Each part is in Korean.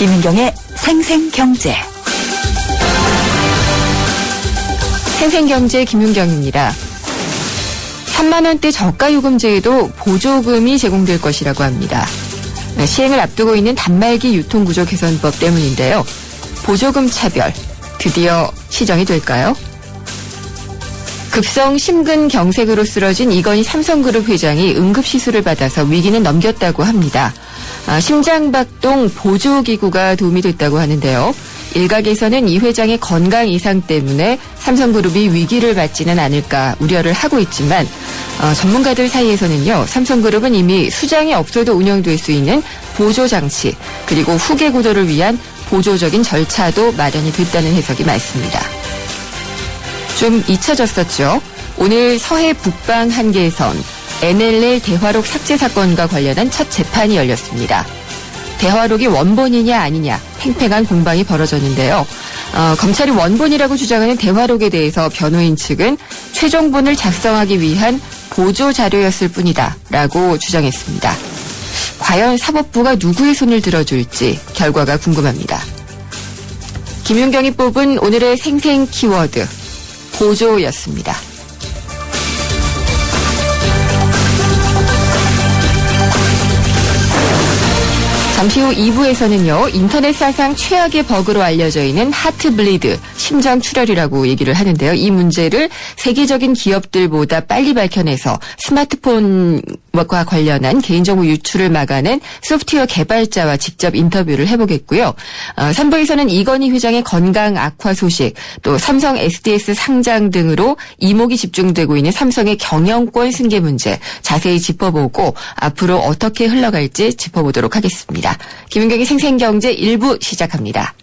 김윤경의 생생경제. 생생경제 김윤경입니다. 3만 원대 저가요금제에도 보조금이 제공될 것이라고 합니다. 시행을 앞두고 있는 단말기 유통구조 개선법 때문인데요. 보조금 차별, 드디어 시정이 될까요? 급성 심근경색으로 쓰러진 이건희 삼성그룹 회장이 응급시술을 받아서 위기는 넘겼다고 합니다. 심장박동 보조기구가 도움이 됐다고 하는데요. 일각에서는 이 회장의 건강 이상 때문에 삼성그룹이 위기를 맞지는 않을까 우려를 하고 있지만 전문가들 사이에서는요. 삼성그룹은 이미 수장이 없어도 운영될 수 있는 보조장치 그리고 후계 구조를 위한 보조적인 절차도 마련이 됐다는 해석이 많습니다. 좀 잊혀졌었죠. 오늘 서해 북방 한계선 NLL 대화록 삭제 사건과 관련한 첫 재판이 열렸습니다. 대화록이 원본이냐 아니냐 팽팽한 공방이 벌어졌는데요. 검찰이 원본이라고 주장하는 대화록에 대해서 변호인 측은 최종본을 작성하기 위한 보조 자료였을 뿐이다 라고 주장했습니다. 과연 사법부가 누구의 손을 들어줄지 결과가 궁금합니다. 김윤경이 뽑은 오늘의 생생 키워드 보조였습니다. 잠시 후 2부에서는요. 인터넷 사상 최악의 버그로 알려져 있는 하트블리드, 심장출혈이라고 얘기를 하는데요. 이 문제를 세계적인 기업들보다 빨리 밝혀내서 스마트폰과 관련한 개인정보 유출을 막아낸 소프트웨어 개발자와 직접 인터뷰를 해보겠고요. 3부에서는 이건희 회장의 건강 악화 소식, 또 삼성 SDS 상장 등으로 이목이 집중되고 있는 삼성의 경영권 승계 문제 자세히 짚어보고 앞으로 어떻게 흘러갈지 짚어보도록 하겠습니다. 김윤경의 생생경제 1부 시작합니다.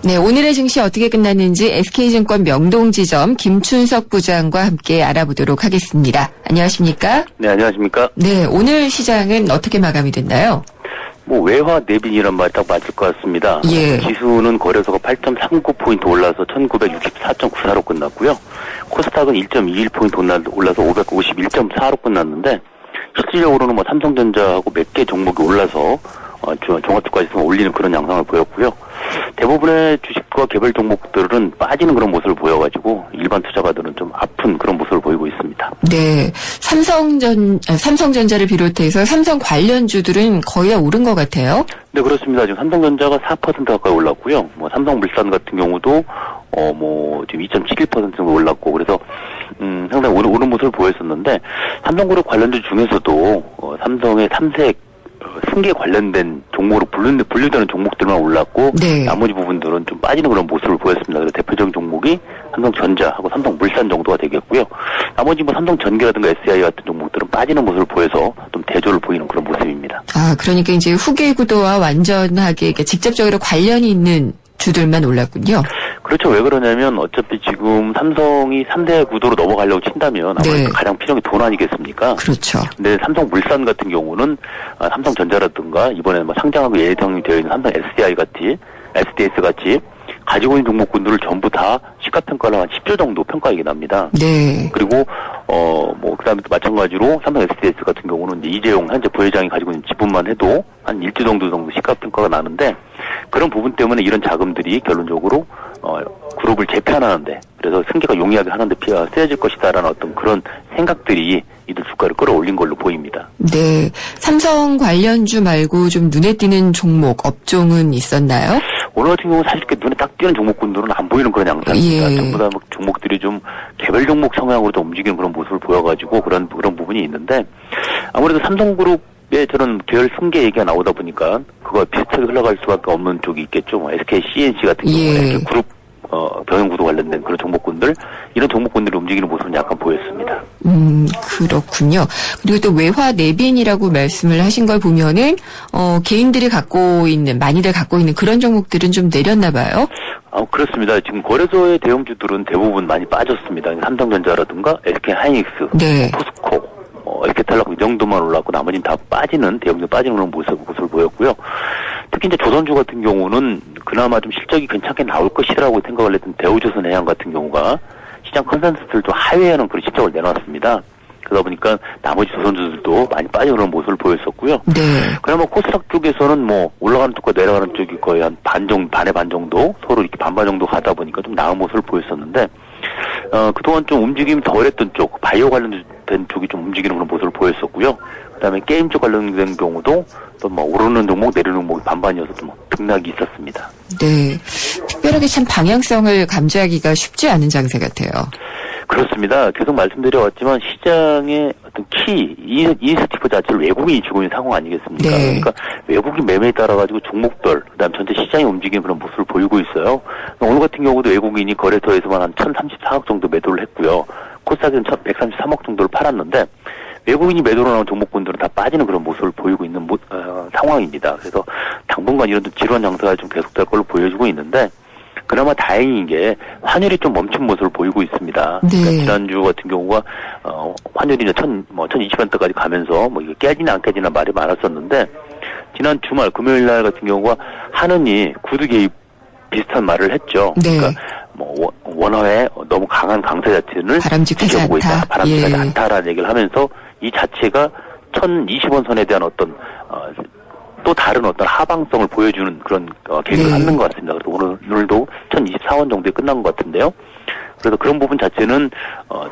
네, 오늘의 증시 어떻게 끝났는지 SK증권 명동지점 김춘석 부장과 함께 알아보도록 하겠습니다. 안녕하십니까? 네, 안녕하십니까? 네, 오늘 시장은 어떻게 마감이 됐나요? 외화 내빈이란 말이 딱 맞을 것 같습니다. 예. 지수는 거래소가 8.39포인트 올라서 1964.94로 끝났고요. 코스닥은 1.21포인트 올라서 551.4로 끝났는데, 실질적으로는 삼성전자하고 몇 개 종목이 올라서, 종합주가 지수를 올리는 그런 양상을 보였고요. 대부분의 주식과 개별 종목들은 빠지는 그런 모습을 보여가지고 일반 투자가들은 좀 아픈 그런 모습을 보이고 있습니다. 네, 삼성전자를 비롯해서 삼성 관련주들은 거의 다 오른 것 같아요. 네, 그렇습니다. 지금 삼성전자가 4% 가까이 올랐고요. 삼성물산 같은 경우도 지금 2.71% 정도 올랐고 그래서 상당히 오른 모습을 보였었는데 삼성그룹 관련주 중에서도 삼성의 삼색 승계 관련된 종목으로 분류되는 종목들만 올랐고 네. 나머지 부분들은 좀 빠지는 그런 모습을 보였습니다. 그래서 대표적인 종목이 삼성전자하고 삼성물산 정도가 되겠고요. 나머지 삼성전기라든가 SDI 같은 종목들은 빠지는 모습을 보여서 좀 대조를 보이는 그런 모습입니다. 그러니까 이제 후계 구도와 완전하게 직접적으로 관련이 있는 주들만 올랐군요. 그렇죠. 왜 그러냐면 어차피 지금 삼성이 3대 구도로 넘어가려고 친다면 아무래도 네. 가장 필요한 게 돈 아니겠습니까? 그렇죠. 근데 삼성물산 같은 경우는 삼성전자라든가 이번에 상장하고 예정이 되어 있는 삼성 SDS 같이 가지고 있는 종목군들을 전부 다 시가평가를 한 10조 정도 평가하게 납니다. 네. 그리고 그다음에 또 마찬가지로 삼성 SDS 같은 경우는 이제 이재용 현재 부회장이 가지고 있는 지분만 해도 한 1조 정도 시가평가가 나는데 그런 부분 때문에 이런 자금들이 결론적으로 그룹을 재편하는데 그래서 승계가 용이하게 하는데 쓰여질 것이다라는 어떤 그런 생각들이 이들 주가를 끌어올린 걸로 보입니다. 네. 삼성 관련주 말고 좀 눈에 띄는 종목, 업종은 있었나요? 오늘 같은 경우는 사실 눈에 딱 띄는 종목군들은 안 보이는 그런 양상입니다. 예. 전부 다 종목들이 좀 개별 종목 성향으로 좀 움직이는 그런 모습을 보여가지고 그런 부분이 있는데 아무래도 삼성그룹의 저는 계열 승계 얘기가 나오다 보니까 그거와 비슷하게 흘러갈 수밖에 없는 쪽이 있겠죠. SK CNC 같은 경우는 예. 그룹 병행구도 관련된 그런 종목군들 이런 종목군들이 움직이는 모습은 약간 보였습니다. 그렇군요. 그리고 또 외화 내빈이라고 말씀을 하신 걸 보면은 개인들이 많이들 갖고 있는 그런 종목들은 좀 내렸나 봐요. 그렇습니다. 지금 거래소의 대형주들은 대부분 많이 빠졌습니다. 삼성전자라든가 SK하이닉스, 네. 포스코, SK텔레콤 이 정도만 올랐고 나머지는 다 대형주 빠지는 그런 모습을 보였고요. 특히 이제 조선주 같은 경우는 그나마 좀 실적이 괜찮게 나올 것이라고 생각을 했던 대우조선해양 같은 경우가 시장 컨센서스를 좀 하회하는 그런 실적을 내놨습니다. 그러다 보니까 나머지 두 선수들도 많이 빠져오는 모습을 보였었고요. 네. 그나마 코스닥 쪽에서는 뭐 올라가는 쪽과 내려가는 쪽이 거의 한 반의 반 정도 서로 이렇게 반반 정도 가다 보니까 좀 나은 모습을 보였었는데 그동안 좀 움직임이 덜했던 쪽 바이오 관련된 쪽이 좀 움직이는 그런 모습을 보였었고요. 그다음에 게임 쪽 관련된 경우도 또 뭐 오르는 종목 내리는 종목이 반반이어서 좀 등락이 있었습니다. 네. 특별하게 참 방향성을 감지하기가 쉽지 않은 장세 같아요. 그렇습니다. 계속 말씀드려왔지만 시장의 어떤 이스티프 자체를 외국인이 쥐고 있는 상황 아니겠습니까? 네. 그러니까 외국인 매매에 따라 가지고 종목별, 그다음 전체 시장이 움직이는 그런 모습을 보이고 있어요. 오늘 같은 경우도 외국인이 거래소에서만 한 1,034억 정도 매도를 했고요. 코스닥에는 1,133억 정도를 팔았는데 외국인이 매도로 나온 종목군들은 다 빠지는 그런 모습을 보이고 있는 상황입니다. 그래서 당분간 이런 지루한 장세가 좀 계속될 걸로 보여지고 있는데 그나마 다행인 게 환율이 좀 멈춘 모습을 보이고 있습니다. 네. 그러니까 지난주 같은 경우가 환율이 이제 1020원대까지 가면서 뭐 이게 깨지나 안 깨지나 말이 많았었는데 지난 주말 금요일 날 같은 경우가 한은이 구두 개입 비슷한 말을 했죠. 네. 그러니까 뭐 원화의 너무 강한 강세 자체를 바람직하지 지켜보고 않다. 있다. 바람직하지 예. 않다라는 얘기를 하면서 이 자체가 1020원 선에 대한 어떤 또 다른 어떤 하방성을 보여주는 그런 계획을 하는 것 같습니다. 그래서 오늘도 1024원 정도에 끝난 것 같은데요. 그래서 그런 부분 자체는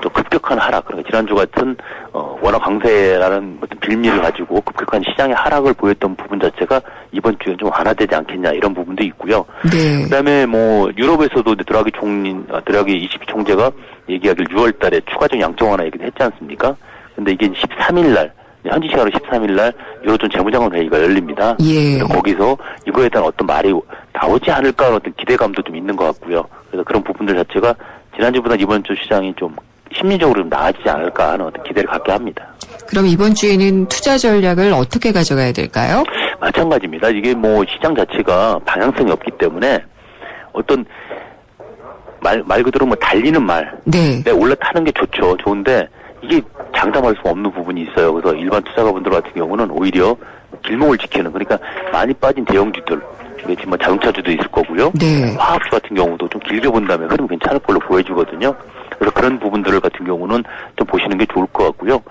좀 급격한 하락, 그러니까 지난주 같은 원화 강세라는 어떤 빌미를 가지고 급격한 시장의 하락을 보였던 부분 자체가 이번 주에 좀 완화되지 않겠냐 이런 부분도 있고요. 네. 그다음에 뭐 유럽에서도 이제 드라기 22 총재가 얘기하길 6월달에 추가적 양적 완화 얘기를 했지 않습니까? 근데 이게 13일 날 현지 시간으로 13일 날 유로존 재무장관 회의가 열립니다. 예. 그래서 거기서 이거에 대한 어떤 말이 나오지 않을까 하는 어떤 기대감도 좀 있는 것 같고요. 그래서 그런 부분들 자체가 지난주보다 이번 주 시장이 좀 심리적으로 좀 나아지지 않을까 하는 어떤 기대를 갖게 합니다. 그럼 이번 주에는 투자 전략을 어떻게 가져가야 될까요? 마찬가지입니다. 이게 뭐 시장 자체가 방향성이 없기 때문에 어떤 말 그대로 뭐 달리는 말, 네. 올라타는 게 좋은데 이게 장담할 수 없는 부분이 있어요. 그래서 일반 투자가분들 같은 경우는 오히려 길목을 지키는, 그러니까 많이 빠진 대형주들, 이게 지금 자동차주도 있을 거고요. 네. 화학주 같은 경우도 좀 길게 본다면 흐름 괜찮을 걸로 보여지거든요. 그래서 그런 부분들 같은 경우는 좀 보시는 게 좋을 것 같고요.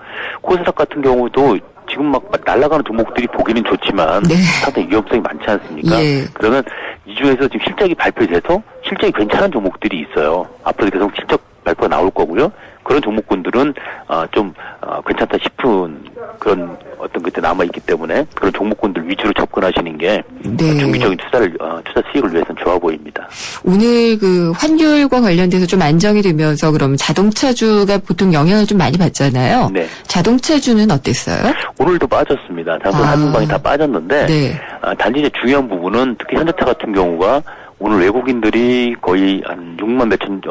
코스닥 같은 경우도 지금 막 날아가는 종목들이 보기는 좋지만 네. 상당히 위험성이 많지 않습니까? 예. 그러면 이 주에서 지금 실적이 발표돼서 실적이 괜찮은 종목들이 있어요. 앞으로 계속 실적 발표가 나올 거고요. 그런 종목군들은 좀 괜찮다 싶은 그런 어떤 그때 남아있기 때문에 그런 종목군들 위주로 접근하시는 게 네. 중기적인 투자 수익을 위해서는 좋아 보입니다. 오늘 그 환율과 관련돼서 좀 안정이 되면서 그럼 자동차주가 보통 영향을 좀 많이 받잖아요. 네. 자동차주는 어땠어요? 오늘도 빠졌습니다. 장소는 한방이 다 빠졌는데 네. 단지 이제 중요한 부분은 특히 현대차 같은 경우가 오늘 외국인들이 거의 한 6만 몇천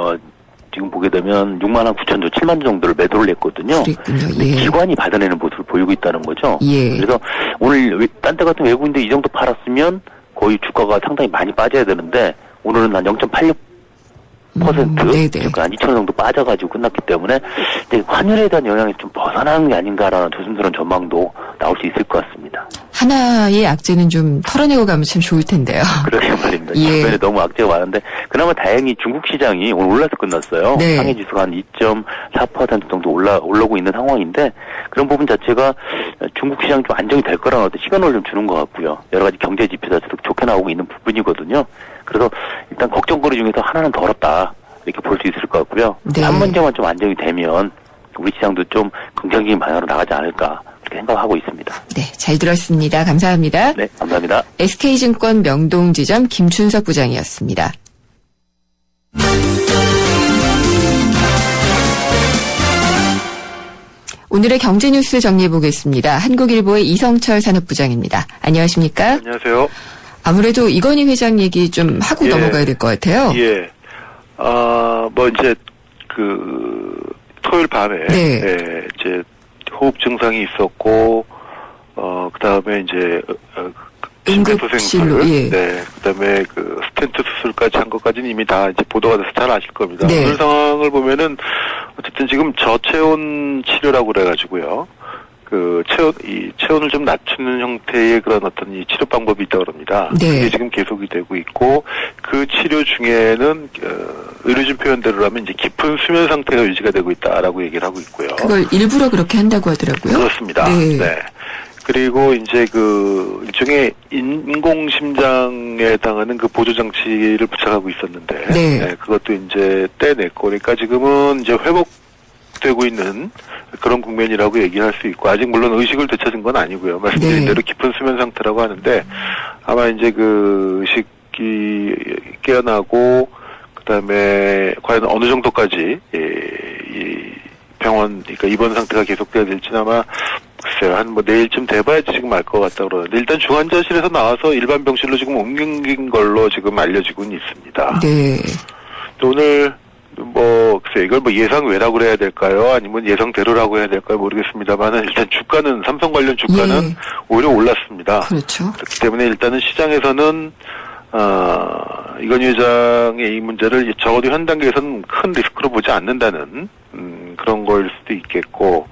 지금 보게 되면 6만 한 9천 조, 7만 조 정도를 매도를 했거든요. 그랬군요. 근데 예. 기관이 받아내는 모습을 보이고 있다는 거죠. 예. 그래서 오늘 딴 데 같은 외국인들 이 정도 팔았으면 거의 주가가 상당히 많이 빠져야 되는데 오늘은 한 0.86% 네네. 그러니까 한 2천 원 정도 빠져가지고 끝났기 때문에 이제 환율에 대한 영향이 좀 벗어나는 게 아닌가라는 조심스러운 전망도 나올 수 있을 것 같습니다. 하나의 악재는 좀 털어내고 가면 참 좋을 텐데요. 그러게 말입니다. 예. 주변에 너무 악재가 많은데 그나마 다행히 중국 시장이 오늘 올라서 끝났어요. 네. 상해 지수가 한 2.4% 정도 올라오고 있는 상황인데 그런 부분 자체가 중국 시장이 좀 안정이 될 거라는 어떤 시그널을 좀 주는 것 같고요. 여러 가지 경제 지표 자체도 좋게 나오고 있는 부분이거든요. 그래서 일단 걱정거리 중에서 하나는 덜었다 이렇게 볼 수 있을 것 같고요. 네. 한 문제만 좀 안정이 되면 우리 시장도 좀 긍정적인 방향으로 나가지 않을까 그렇게 생각하고 있습니다. 네, 잘 들었습니다. 감사합니다. 네, 감사합니다. SK증권 명동지점 김춘석 부장이었습니다. 오늘의 경제뉴스 정리해보겠습니다. 한국일보의 이성철 산업부장입니다. 안녕하십니까? 안녕하세요. 아무래도 이건희 회장 얘기 좀 하고 예. 넘어가야 될 것 같아요. 예. 뭐 이제 토요일 밤에 네. 예, 이제 호흡 증상이 있었고 그다음에 이제 응급실로, 예. 네. 그다음에 스텐트 수술까지 한 것까지는 이미 다 이제 보도가 돼서 잘 아실 겁니다. 네. 오늘 상황을 보면은 어쨌든 지금 저체온 치료라고 그래가지고요. 체온을 좀 낮추는 형태의 그런 어떤 이 치료 방법이 있다고 합니다. 네. 그게 지금 계속이 되고 있고, 그 치료 중에는, 의료진 표현대로라면 이제 깊은 수면 상태가 유지가 되고 있다라고 얘기를 하고 있고요. 그걸 일부러 그렇게 한다고 하더라고요. 그렇습니다. 네. 네. 그리고 이제 일종의 인공심장에 해당하는 그 보조장치를 부착하고 있었는데, 네. 그것도 이제 떼냈고, 그러니까 지금은 이제 회복되고 있는 그런 국면이라고 얘기할 수 있고, 아직 물론 의식을 되찾은 건 아니고요. 말씀드린 네. 대로 깊은 수면 상태라고 하는데, 아마 이제 의식이 깨어나고, 그 다음에 과연 어느 정도까지, 이 병원, 그러니까 입원 상태가 계속돼야 될지는 아마 글쎄요, 내일쯤 돼봐야지 지금 알 것 같다 그러는데, 일단 중환자실에서 나와서 일반 병실로 지금 옮긴 걸로 지금 알려지고는 있습니다. 네. 오늘, 글쎄, 이걸 예상 외라고 해야 될까요? 아니면 예상대로라고 해야 될까요? 모르겠습니다만은, 일단 삼성 관련 주가는 예. 오히려 올랐습니다. 그렇죠. 그렇기 때문에 일단은 시장에서는, 이건희 회장의 이 문제를 적어도 현 단계에서는 큰 리스크로 보지 않는다는, 그런 걸 수도 있겠고,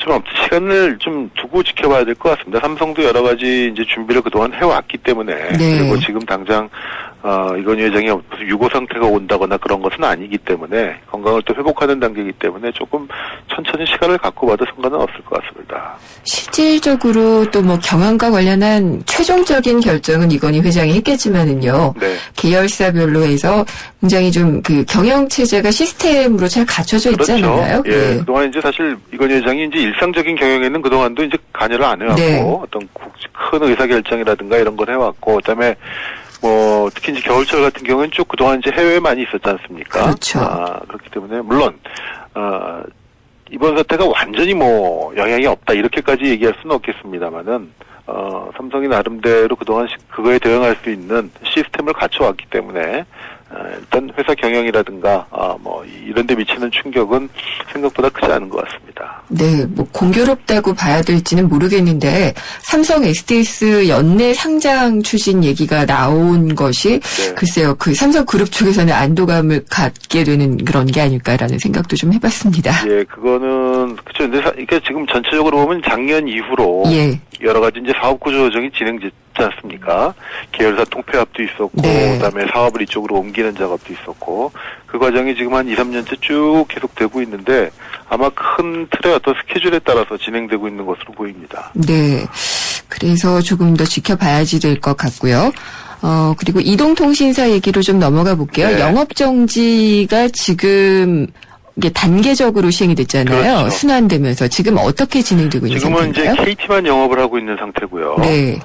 아무튼 시간을 좀 두고 지켜봐야 될 것 같습니다. 삼성도 여러 가지 이제 준비를 그동안 해왔기 때문에, 네. 그리고 지금 당장, 이건희 회장이 무슨 유고 상태가 온다거나 그런 것은 아니기 때문에, 건강을 또 회복하는 단계이기 때문에 조금 천천히 시간을 갖고 봐도 상관은 없을 것 같습니다. 실질적으로 또 경영과 관련한 최종적인 결정은 이건희 회장이 했겠지만은요. 네. 계열사별로 해서 굉장히 좀 경영 체제가 시스템으로 잘 갖춰져 있지 않나요? 예. 네. 그동안 이제 사실 이건희 회장이 이제 일상적인 경영에는 그동안도 이제 관여를 안 해왔고, 네. 어떤 큰 의사결정이라든가 이런 걸 해왔고, 그 다음에 특히 이제 겨울철 같은 경우는 쭉 그동안 이제 해외에 많이 있었지 않습니까? 그렇죠. 그렇기 때문에, 물론, 이번 사태가 완전히 영향이 없다, 이렇게까지 얘기할 수는 없겠습니다만은, 삼성이 나름대로 그동안 그거에 대응할 수 있는 시스템을 갖춰왔기 때문에, 일단 회사 경영이라든가, 이런 데 미치는 충격은 생각보다 크지 않은 것 같습니다. 네, 공교롭다고 봐야 될지는 모르겠는데, 삼성 SDS 연내 상장 추진 얘기가 나온 것이, 네. 글쎄요, 삼성 그룹 쪽에서는 안도감을 갖게 되는 그런 게 아닐까라는 생각도 좀 해봤습니다. 예, 그거는, 그쵸. 근데 그러니까 지금 전체적으로 보면 작년 이후로, 예. 여러 가지 이제 사업 구조 조정이 진행됐지 않습니까? 계열사 통폐합도 있었고, 네. 그다음에 사업을 이쪽으로 옮기는 작업도 있었고, 그 과정이 지금 한 2, 3년째 쭉 계속되고 있는데, 아마 큰 틀의 어떤 스케줄에 따라서 진행되고 있는 것으로 보입니다. 네. 그래서 조금 더 지켜봐야지 될 것 같고요. 그리고 이동통신사 얘기로 좀 넘어가 볼게요. 네. 영업정지가 지금 이게 단계적으로 시행이 됐잖아요. 그렇죠. 순환되면서 지금 어떻게 진행되고 있는 지금은 상태인가요? 이제 KT만 영업을 하고 있는 상태고요. 네.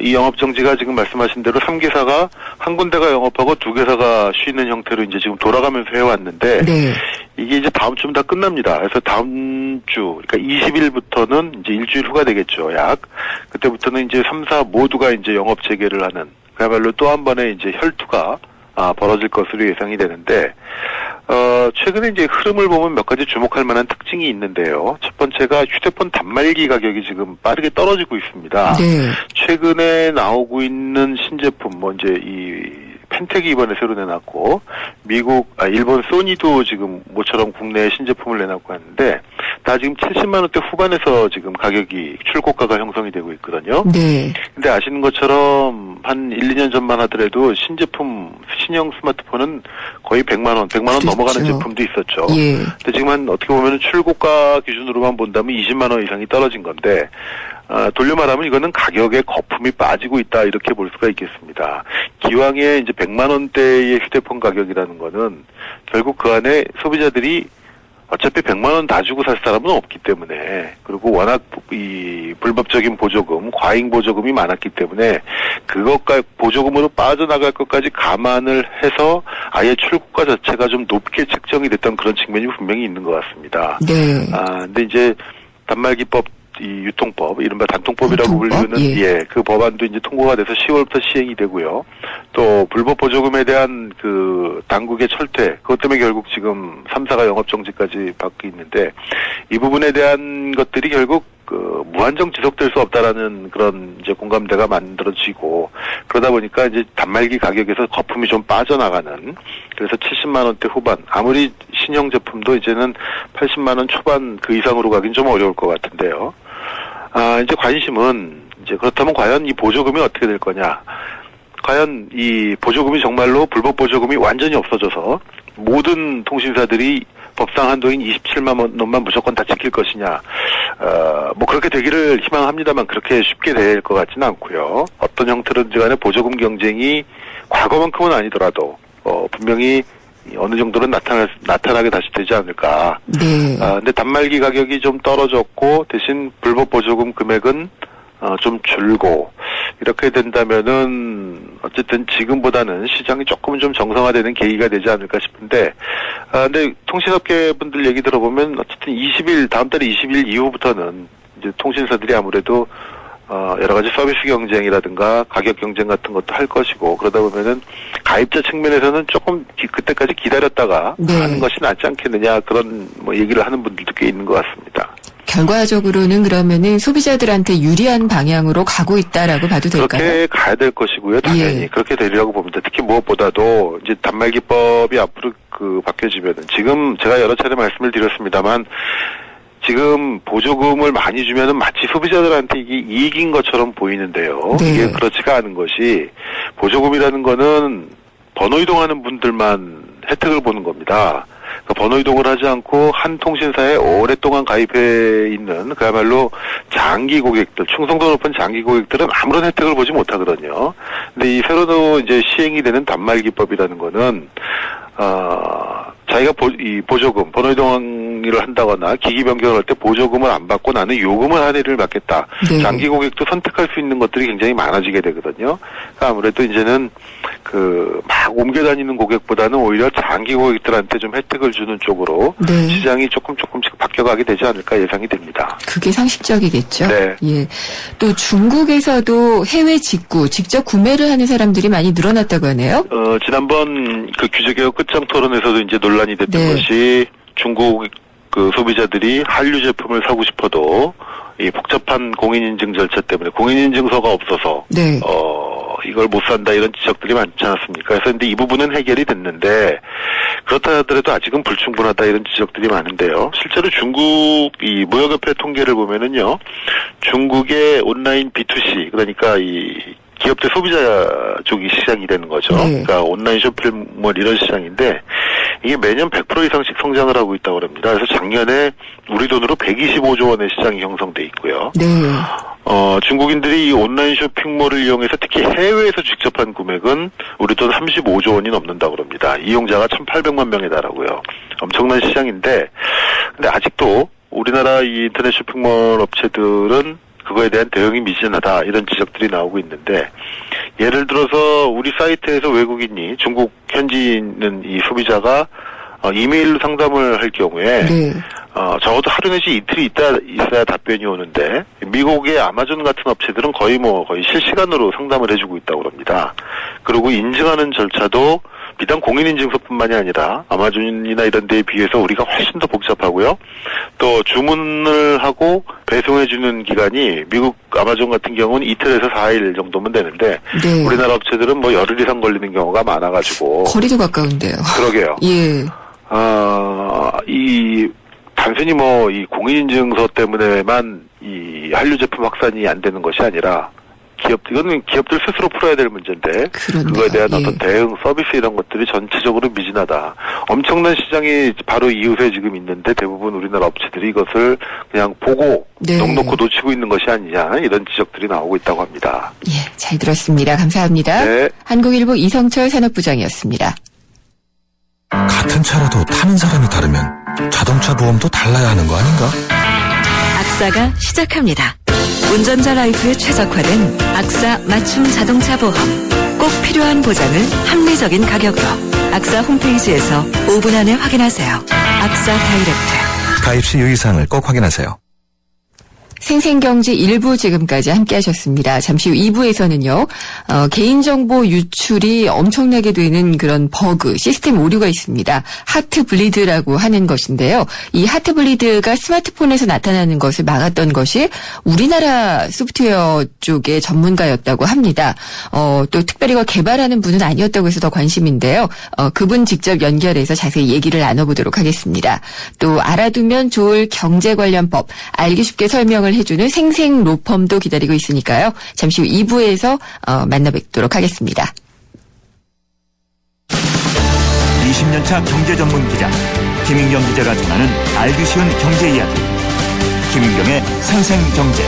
이 영업정지가 지금 말씀하신 대로 3개사가 한 군데가 영업하고 2개사가 쉬는 형태로 이제 지금 돌아가면서 해왔는데, 네. 이게 이제 다음 주면 다 끝납니다. 그래서 다음 주, 그러니까 20일부터는 이제 일주일 후가 되겠죠, 약. 그때부터는 이제 3사 모두가 이제 영업 재개를 하는, 그야말로 또 한 번의 이제 혈투가 벌어질 것으로 예상이 되는데, 최근에 이제 흐름을 보면 몇 가지 주목할 만한 특징이 있는데요. 첫 번째가 휴대폰 단말기 가격이 지금 빠르게 떨어지고 있습니다. 네. 최근에 나오고 있는 신제품, 이제 펜텍이 이번에 새로 내놨고, 일본 소니도 지금 모처럼 국내에 신제품을 내놨고 하는데, 다 지금 70만원대 후반에서 지금 가격이, 출고가가 형성이 되고 있거든요. 네. 근데 아시는 것처럼 한 1, 2년 전만 하더라도 신형 스마트폰은 거의 100만원 그렇죠. 넘어가는 제품도 있었죠. 예. 근데 지금 어떻게 보면 출고가 기준으로만 본다면 20만원 이상이 떨어진 건데, 돌려 말하면 이거는 가격에 거품이 빠지고 있다, 이렇게 볼 수가 있겠습니다. 기왕에 이제 100만원대의 휴대폰 가격이라는 거는 결국 그 안에 소비자들이 어차피 100만원 다 주고 살 사람은 없기 때문에, 그리고 워낙 이 불법적인 보조금, 과잉 보조금이 많았기 때문에 그것과 보조금으로 빠져나갈 것까지 감안을 해서 아예 출고가 자체가 좀 높게 책정이 됐던 그런 측면이 분명히 있는 것 같습니다. 네. 근데 이제 단말기법, 이 유통법, 이른바 단통법이라고 단통법? 불리는, 예. 그 법안도 이제 통과가 돼서 10월부터 시행이 되고요. 또 불법 보조금에 대한 당국의 철퇴, 그것 때문에 결국 지금 3사가 영업정지까지 받고 있는데, 이 부분에 대한 것들이 결국 무한정 지속될 수 없다라는 그런 이제 공감대가 만들어지고, 그러다 보니까 이제 단말기 가격에서 거품이 좀 빠져나가는, 그래서 70만원대 후반, 아무리 신형 제품도 이제는 80만 원 초반 그 이상으로 가긴 좀 어려울 것 같은데요. 이제 관심은 이제 그렇다면 과연 이 보조금이 어떻게 될 거냐? 과연 이 보조금이 정말로 불법 보조금이 완전히 없어져서 모든 통신사들이 법상 한도인 27만 원만 무조건 다 지킬 것이냐. 뭐 그렇게 되기를 희망합니다만 그렇게 쉽게 될 것 같지는 않고요. 어떤 형태로든지 간에 보조금 경쟁이 과거만큼은 아니더라도 분명히 어느 정도는 나타나게 다시 되지 않을까. 네. 근데 단말기 가격이 좀 떨어졌고 대신 불법 보조금 금액은 좀 줄고 이렇게 된다면은 어쨌든 지금보다는 시장이 조금 좀 정상화되는 계기가 되지 않을까 싶은데 근데 통신업계 분들 얘기 들어보면 어쨌든 다음 달 20일 이후부터는 이제 통신사들이 아무래도 여러 가지 서비스 경쟁이라든가 가격 경쟁 같은 것도 할 것이고 그러다 보면은 가입자 측면에서는 조금 그때까지 기다렸다가 네. 하는 것이 낫지 않겠느냐 그런 뭐 얘기를 하는 분들도 꽤 있는 것 같습니다. 결과적으로는 그러면은 소비자들한테 유리한 방향으로 가고 있다라고 봐도 될까요? 그렇게 가야 될 것이고요. 당연히 예. 그렇게 되리라고 봅니다. 특히 무엇보다도 이제 단말기법이 앞으로 바뀌어지면은 지금 제가 여러 차례 말씀을 드렸습니다만 지금 보조금을 많이 주면은 마치 소비자들한테 이게 이익인 것처럼 보이는데요. 네. 이게 그렇지가 않은 것이 보조금이라는 거는 번호 이동하는 분들만 혜택을 보는 겁니다. 그러니까 번호 이동을 하지 않고 한 통신사에 오랫동안 가입해 있는 그야말로 장기 고객들, 충성도 높은 장기 고객들은 아무런 혜택을 보지 못하거든요. 근데 이 새로 이제 시행이 되는 단말기법이라는 거는 자기가 보조금, 번호 이동을 한다거나 기기 변경을 할 때 보조금을 안 받고 나는 요금을 할인을 받겠다. 네. 장기 고객도 선택할 수 있는 것들이 굉장히 많아지게 되거든요. 그러니까 아무래도 이제는 막 옮겨 다니는 고객보다는 오히려 장기 고객들한테 좀 혜택을 주는 쪽으로 네. 시장이 조금씩 바뀌어가게 되지 않을까 예상이 됩니다. 그게 상식적이겠죠. 네. 예. 또 중국에서도 해외 직접 구매를 하는 사람들이 많이 늘어났다고 하네요. 지난번 그 규제개혁 끝장 토론에서도 이제 논란이 됐던 네. 것이 중국 소비자들이 한류 제품을 사고 싶어도 이 복잡한 공인인증 절차 때문에 공인인증서가 없어서 네. 이걸 못 산다 이런 지적들이 많지 않았습니까? 그래서 근데 이 부분은 해결이 됐는데 그렇다 하더라도 아직은 불충분하다 이런 지적들이 많은데요. 실제로 중국 이 무역협회 통계를 보면은요, 중국의 온라인 B2C 그러니까 이 기업 대 소비자 쪽이 시장이 되는 거죠. 네. 그러니까 온라인 쇼핑몰 이런 시장인데 이게 매년 100% 이상씩 성장을 하고 있다고 합니다. 그래서 작년에 우리 돈으로 125조 원의 시장이 형성돼 있고요. 네. 중국인들이 이 온라인 쇼핑몰을 이용해서 특히 해외에서 직접 한 금액은 우리 돈 35조 원이 넘는다고 합니다. 이용자가 1,800만 명에 달하고요. 엄청난 시장인데 근데 아직도 우리나라 이 인터넷 쇼핑몰 업체들은 그거에 대한 대응이 미진하다 이런 지적들이 나오고 있는데 예를 들어서 우리 사이트에서 외국인이 중국 현지에 있는 이 소비자가 이메일로 상담을 할 경우에 네. 적어도 하루 내지 이틀이 있어야 답변이 오는데 미국의 아마존 같은 업체들은 거의 실시간으로 상담을 해주고 있다고 합니다. 그리고 인증하는 절차도 비단 공인인증서뿐만이 아니라 아마존이나 이런 데에 비해서 우리가 훨씬 더 복잡하고요. 또 주문을 하고 배송해주는 기간이 미국 아마존 같은 경우는 이틀에서 4일 정도면 되는데 네. 우리나라 업체들은 열흘 이상 걸리는 경우가 많아가지고 거리도 가까운데요. 그러게요. 예. 단순히 이 공인인증서 때문에만 이 한류 제품 확산이 안 되는 것이 아니라 이거는 기업들 스스로 풀어야 될 문제인데 그렇네요. 그거에 대한 예. 어떤 대응 서비스 이런 것들이 전체적으로 미진하다. 엄청난 시장이 바로 이웃에 지금 있는데 대부분 우리나라 업체들이 이것을 그냥 보고 네. 넉넉히 놓치고 있는 것이 아니냐 이런 지적들이 나오고 있다고 합니다. 예, 잘 들었습니다. 감사합니다. 네. 한국일보 이성철 산업부장이었습니다. 같은 차라도 타는 사람이 다르면 자동차 보험도 달라야 하는 거 아닌가? 악사가 시작합니다. 운전자 라이프에 최적화된 악사 맞춤 자동차 보험. 꼭 필요한 보장을 합리적인 가격으로. 악사 홈페이지에서 5분 안에 확인하세요. 악사 다이렉트. 가입 시 유의사항을 꼭 확인하세요. 생생경제 1부 지금까지 함께 하셨습니다. 잠시 후 2부에서는요, 개인정보 유출이 엄청나게 되는 그런 버그, 시스템 오류가 있습니다. 하트 블리드라고 하는 것인데요. 이 하트 블리드가 스마트폰에서 나타나는 것을 막았던 것이 우리나라 소프트웨어 쪽의 전문가였다고 합니다. 또 특별히 개발하는 분은 아니었다고 해서 더 관심인데요. 그분 직접 연결해서 자세히 얘기를 나눠보도록 하겠습니다. 또 알아두면 좋을 경제 관련 법, 알기 쉽게 설명을 해주는 생생로펌도 기다리고 있으니까요. 잠시 후 2부에서 만나 뵙도록 하겠습니다. 20년차 경제 전문 기자 김인경 기자가 전하는 알기 쉬운 경제 이야기. 김인경의 생생경제.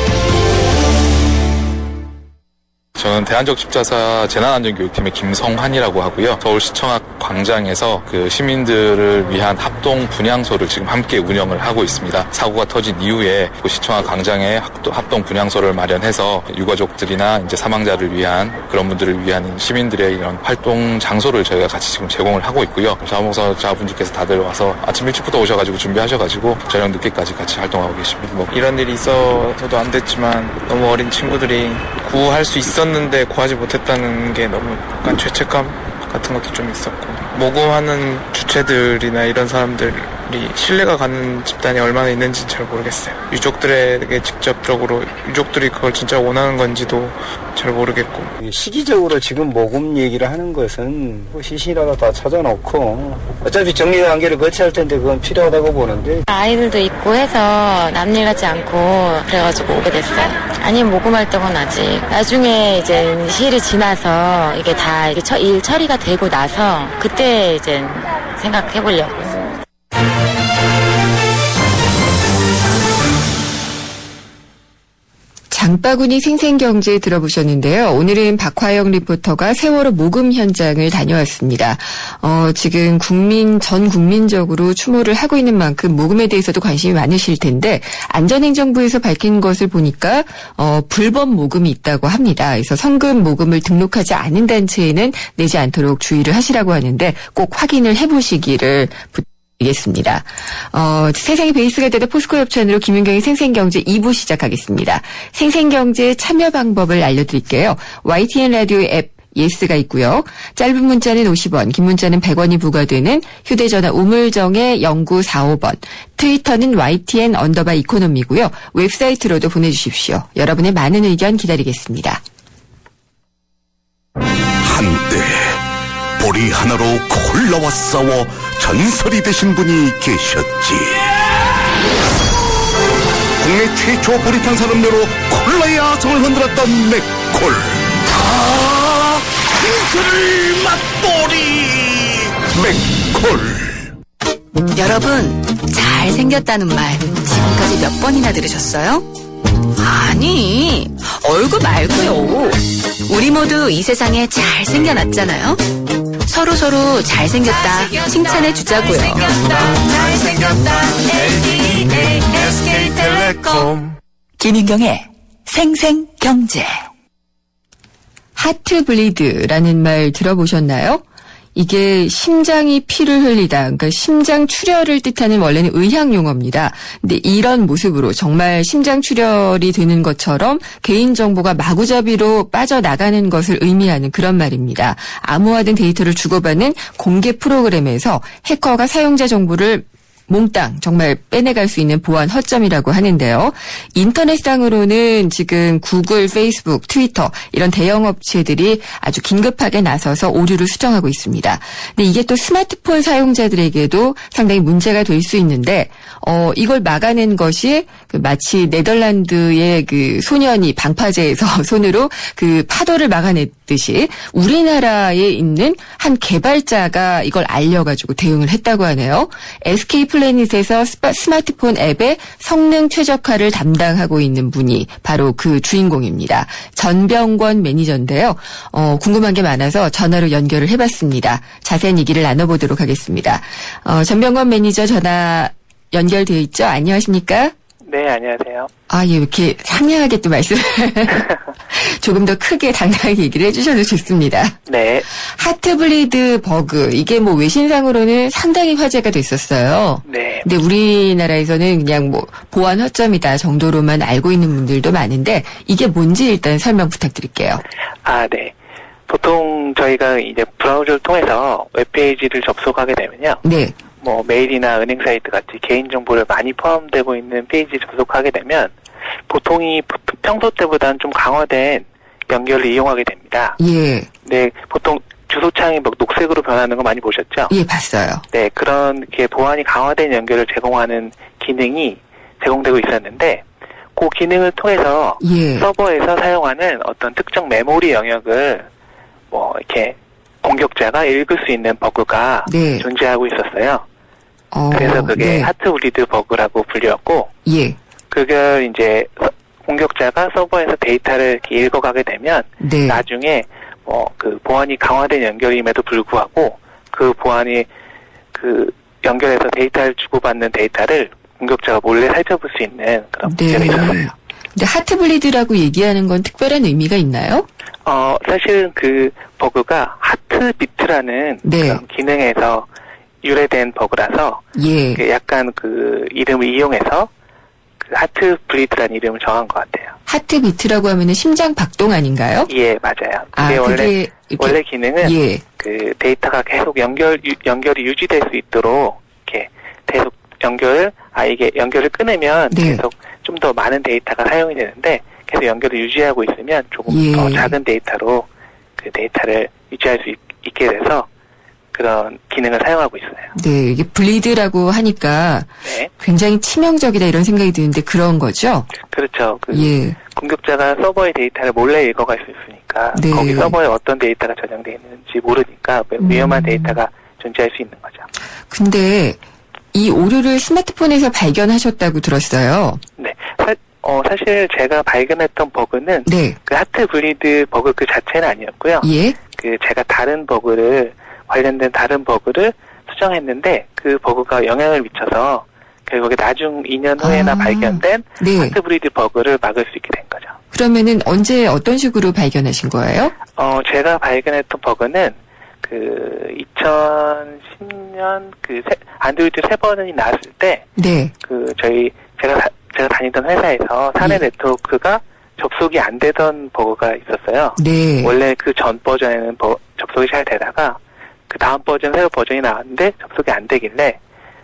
저는 대한적십자사 재난안전교육팀의 김성환이라고 하고요. 서울시청 앞 광장에서 그 시민들을 위한 합동 분향소를 지금 함께 운영을 하고 있습니다. 사고가 터진 이후에 그 시청 앞 광장에 합동 분향소를 마련해서 유가족들이나 이제 사망자를 위한 그런 분들을 위한 시민들의 이런 활동 장소를 저희가 같이 지금 제공을 하고 있고요. 자원봉사자분들께서 다들 와서 아침 일찍부터 오셔가지고 준비하셔가지고 저녁 늦게까지 같이 활동하고 계십니다. 이런 일이 있어서도 안 됐지만 너무 어린 친구들이 구할 수 있었는데 구하지 못했다는 게 너무 약간 죄책감 같은 것도 좀 있었고, 모금하는 주체들이나 이런 사람들이 신뢰가 가는 집단이 얼마나 있는지 잘 모르겠어요. 유족들에게 직접적으로 유족들이 그걸 진짜 원하는 건지도 잘 모르겠고. 시기적으로 지금 모금 얘기를 하는 것은 시신이라도 다 찾아놓고 어차피 정리단계를 거쳐야 할 텐데 그건 필요하다고 보는데, 아이들도 있고 해서 남일 같지 않고 그래가지고 오게 됐어요. 아니면 모금할 때건 아직 나중에 이제 시일이 지나서 이게 다 일 처리가 되고 나서 그때 이제 생각해보려고요. 장바구니 생생경제 들어보셨는데요. 오늘은 박화영 리포터가 세월호 모금 현장을 다녀왔습니다. 지금 전 국민적으로 추모를 하고 있는 만큼 모금에 대해서도 관심이 많으실 텐데, 안전행정부에서 밝힌 것을 보니까 불법 모금이 있다고 합니다. 그래서 성금 모금을 등록하지 않은 단체에는 내지 않도록 주의를 하시라고 하는데 꼭 확인을 해보시기를 겠습니다. 세상의 베이스가 되다 포스코 협찬으로 김윤경의 생생경제 2부 시작하겠습니다. 생생경제 참여 방법을 알려드릴게요. YTN 라디오 앱 예스가 있고요. 짧은 문자는 50원, 긴 문자는 100원이 부과되는 휴대전화 우물정의 0945번, 트위터는 YTN_이코노미고요. 웹사이트로도 보내주십시오. 여러분의 많은 의견 기다리겠습니다. 한때 보리 하나로 콜라와 싸워 전설이 되신 분이 계셨지. 국내 최초 보리탄 산업료로 콜라의 아성을 흔들었던 맥콜. 인생을 맛보리 맥콜. 여러분, 잘생겼다는 말 지금까지 몇 번이나 들으셨어요? 아니, 얼굴 말고요. 우리 모두 이 세상에 잘생겨났잖아요. 서로 잘생겼다 칭찬해 주자고요. 잘생겼다 LDA SK텔레콤. 김인경의 생생경제. 하트 블리드라는 말 들어보셨나요? 이게 심장이 피를 흘리다, 그러니까 심장 출혈을 뜻하는 원래는 의학 용어입니다. 근데 이런 모습으로 정말 심장 출혈이 되는 것처럼 개인정보가 마구잡이로 빠져나가는 것을 의미하는 그런 말입니다. 암호화된 데이터를 주고받는 공개 프로그램에서 해커가 사용자 정보를 몽땅 정말 빼내갈 수 있는 보안 허점이라고 하는데요. 인터넷상으로는 지금 구글, 페이스북, 트위터 이런 대형 업체들이 아주 긴급하게 나서서 오류를 수정하고 있습니다. 근데 이게 또 스마트폰 사용자들에게도 상당히 문제가 될 수 있는데 이걸 막아낸 것이 마치 네덜란드의 그 소년이 방파제에서 손으로 그 파도를 막아냈듯이 우리나라에 있는 한 개발자가 이걸 알려가지고 대응을 했다고 하네요. SK 플래닛에서 스마트폰 앱의 성능 최적화를 담당하고 있는 분이 바로 그 주인공입니다. 전병권 매니저인데요. 궁금한 게 많아서 전화로 연결을 해봤습니다. 자세한 얘기를 나눠보도록 하겠습니다. 전병권 매니저 전화 연결되어 있죠? 안녕하십니까? 네, 안녕하세요. 아, 예, 이렇게 상냥하게 또 말씀을 조금 더 크게 당당하게 얘기를 해주셔도 좋습니다. 네. 하트블리드 버그, 이게 뭐 외신상으로는 상당히 화제가 됐었어요. 네. 근데 우리나라에서는 그냥 뭐 보안 허점이다 정도로만 알고 있는 분들도 많은데 이게 뭔지 일단 설명 부탁드릴게요. 아, 네. 보통 저희가 이제 브라우저를 통해서 웹페이지를 접속하게 되면요. 네. 뭐 메일이나 은행 사이트 같이 개인정보를 많이 포함되고 있는 페이지 접속하게 되면 보통이 평소 때보다는 좀 강화된 연결을 이용하게 됩니다. 예. 네, 보통 주소창이 뭐 녹색으로 변하는 거 많이 보셨죠? 예, 봤어요. 네, 그런 게 보안이 강화된 연결을 제공하는 기능이 제공되고 있었는데 그 기능을 통해서 예. 서버에서 사용하는 어떤 특정 메모리 영역을 뭐 이렇게 공격자가 읽을 수 있는 버그가 네. 존재하고 있었어요. 그래서 그게 네. 하트블리드 버그라고 불렸고, 예. 그걸 이제 공격자가 서버에서 데이터를 이렇게 읽어가게 되면 네. 나중에 뭐 그 보안이 강화된 연결임에도 불구하고 그 보안이 그 연결해서 데이터를 주고받는 데이터를 공격자가 몰래 살펴볼 수 있는 그런 문제가 있었어요. 근데 하트블리드라고 얘기하는 건 특별한 의미가 있나요? 사실은 그 버그가 하트비트라는 네. 그런 기능에서 유래된 버그라서 예. 그 약간 그 이름을 이용해서 그 하트블리드라는 이름을 정한 것 같아요. 하트비트라고 하면은 심장 박동 아닌가요? 예, 맞아요. 아, 그게 그게 원래 기능은 예. 그 데이터가 계속 연결이 유지될 수 있도록 이렇게 계속 이게 연결을 끊으면 네. 계속 좀 더 많은 데이터가 사용이 되는데 계속 연결을 유지하고 있으면 조금 예. 더 작은 데이터로 그 데이터를 유지할 수 있게 돼서 그런 기능을 사용하고 있어요. 네, 이게 블리드라고 하니까 네. 굉장히 치명적이다 이런 생각이 드는데 그런 거죠? 그렇죠. 예. 공격자가 서버의 데이터를 몰래 읽어갈 수 있으니까 네. 거기 서버에 어떤 데이터가 저장되어 있는지 모르니까 위험한 데이터가 존재할 수 있는 거죠. 근데 이 오류를 스마트폰에서 발견하셨다고 들었어요. 네. 사실 제가 발견했던 버그는 네. 그 하트블리드 버그 그 자체는 아니었고요. 예. 그 제가 관련된 다른 버그를 수정했는데 그 버그가 영향을 미쳐서 결국에 나중 2년 후에나 발견된 네. 하트블리드 버그를 막을 수 있게 된 거죠. 그러면은 언제 어떤 식으로 발견하신 거예요? 제가 발견했던 버그는 그 2010년 안드로이드 새 버전이 나왔을 때 네. 제가 다니던 회사에서 사내 네트워크가 접속이 안 되던 버그가 있었어요. 네. 원래 그 전 버전에는 접속이 잘 되다가 그 다음 새로 버전이 나왔는데 접속이 안 되길래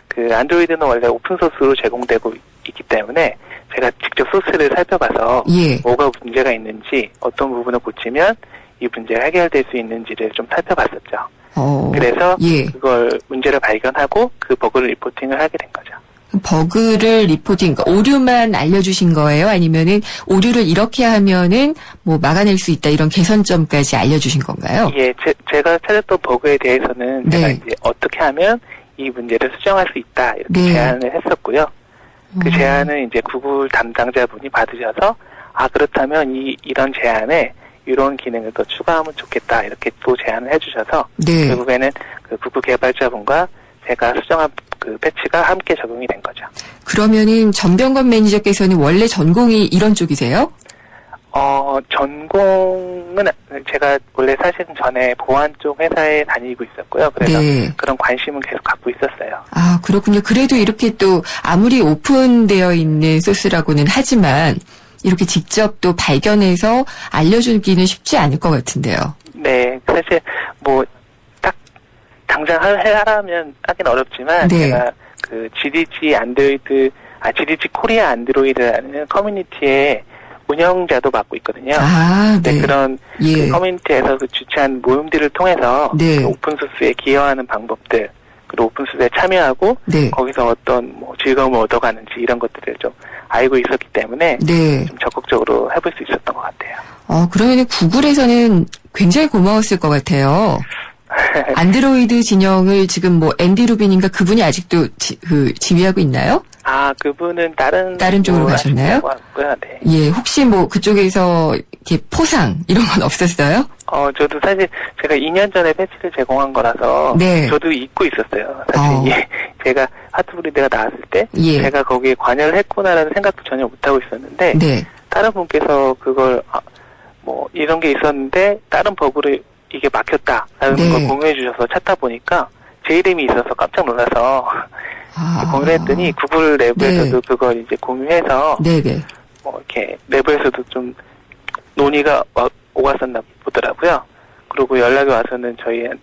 그 안드로이드는 원래 오픈소스로 제공되고 있기 때문에 제가 직접 소스를 살펴봐서 예. 뭐가 문제가 있는지 어떤 부분을 고치면 이 문제가 해결될 수 있는지를 좀 살펴봤었죠. 그래서 예. 그걸 문제를 발견하고 그 버그를 리포팅을 하게 된 거죠. 버그를 리포팅, 그러니까 오류만 알려주신 거예요? 아니면은 오류를 이렇게 하면은 뭐 막아낼 수 있다 이런 개선점까지 알려주신 건가요? 예, 제가 찾았던 버그에 대해서는 네. 제가 이제 어떻게 하면 이 문제를 수정할 수 있다 이렇게 네. 제안을 했었고요. 그 제안을 이제 구글 담당자분이 받으셔서 그렇다면 이런 제안에 이런 기능을 더 추가하면 좋겠다 이렇게 또 제안을 해주셔서 네. 결국에는 그 구글 개발자분과 제가 수정한 그 패치가 함께 적용이 된 거죠. 그러면은 전병건 매니저께서는 원래 전공이 이런 쪽이세요? 전공은 제가 원래 사실은 전에 보안 쪽 회사에 다니고 있었고요. 그래서 네. 그런 관심은 계속 갖고 있었어요. 아, 그렇군요. 그래도 이렇게 또 아무리 오픈되어 있는 소스라고는 하지만 이렇게 직접 또 발견해서 알려주기는 쉽지 않을 것 같은데요. 네, 사실 뭐 딱 당장 하라면 하긴 어렵지만 네. 제가 그 GDG 코리아 안드로이드라는 커뮤니티의 운영자도 맡고 있거든요. 네. 그런 예. 그 커뮤니티에서 그 주최한 모임들을 통해서 네. 그 오픈소스에 기여하는 방법들 그리고 오픈소스에 참여하고 네. 거기서 어떤 뭐 즐거움을 얻어가는지 이런 것들을 좀 알고 있었기 때문에 네. 좀 적극적으로 해볼 수 있었던 것 같아요. 그러면은 구글에서는 굉장히 고마웠을 것 같아요. 안드로이드 진영을 지금 뭐 앤디 루빈인가 그분이 아직도 지휘하고 있나요? 그분은 다른 쪽으로 가셨나요? 같고요. 네. 예, 혹시 뭐 그쪽에서 이렇게 포상 이런 건 없었어요? 저도 사실 제가 2년 전에 패치를 제공한 거라서 네. 저도 잊고 있었어요. 사실 제가 하트브리드가 나왔을 때 예. 제가 거기에 관여를 했구나라는 생각도 전혀 못하고 있었는데 네. 다른 분께서 그걸 뭐 이런 게 있었는데 다른 버그로 이게 막혔다라는 네. 걸 공유해 주셔서 찾다 보니까 제 이름이 있어서 깜짝 놀라서 공유를 했더니 구글 내부에서도 네. 그걸 이제 공유해서 네네. 뭐 이렇게 내부에서도 좀 논의가 오갔었나 보더라고요. 그리고 연락이 와서는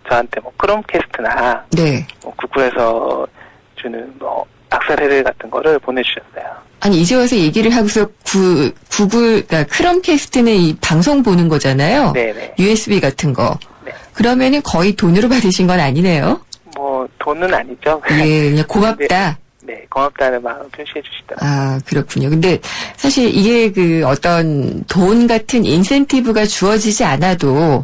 저한테 뭐 크롬캐스트나 네. 뭐 구글에서 주는 뭐 악사레를 같은 거를 보내주셨어요. 아니 이제 와서 얘기를 하고서 구글 그러니까 크롬캐스트는 이 방송 보는 거잖아요. 네네. USB 같은 거. 네. 그러면은 거의 돈으로 받으신 건 아니네요. 뭐 돈은 아니죠. 예, 그냥 고맙다. 네, 고맙다는 마음을 표시해 주시더라고요. 아, 그렇군요. 근데 사실 이게 그 어떤 돈 같은 인센티브가 주어지지 않아도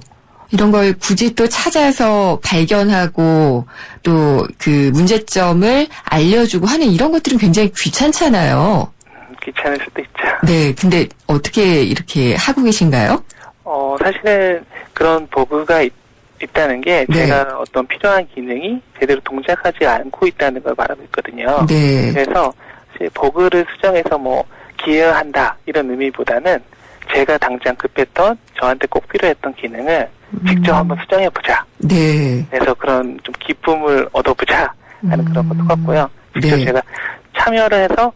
이런 걸 굳이 또 찾아서 발견하고 또 그 문제점을 알려주고 하는 이런 것들은 굉장히 귀찮잖아요. 귀찮을 수도 있죠. 네, 근데 어떻게 이렇게 하고 계신가요? 사실은 그런 버그가 있다는 게 네. 제가 어떤 필요한 기능이 제대로 동작하지 않고 있다는 걸 말하고 있거든요. 네. 그래서 사실 버그를 수정해서 뭐 기여한다 이런 의미보다는 제가 당장 급했던 저한테 꼭 필요했던 기능을 직접 한번 수정해보자. 네. 그래서 그런 좀 기쁨을 얻어보자 하는 그런 것도 같고요. 직접 네. 제가 참여를 해서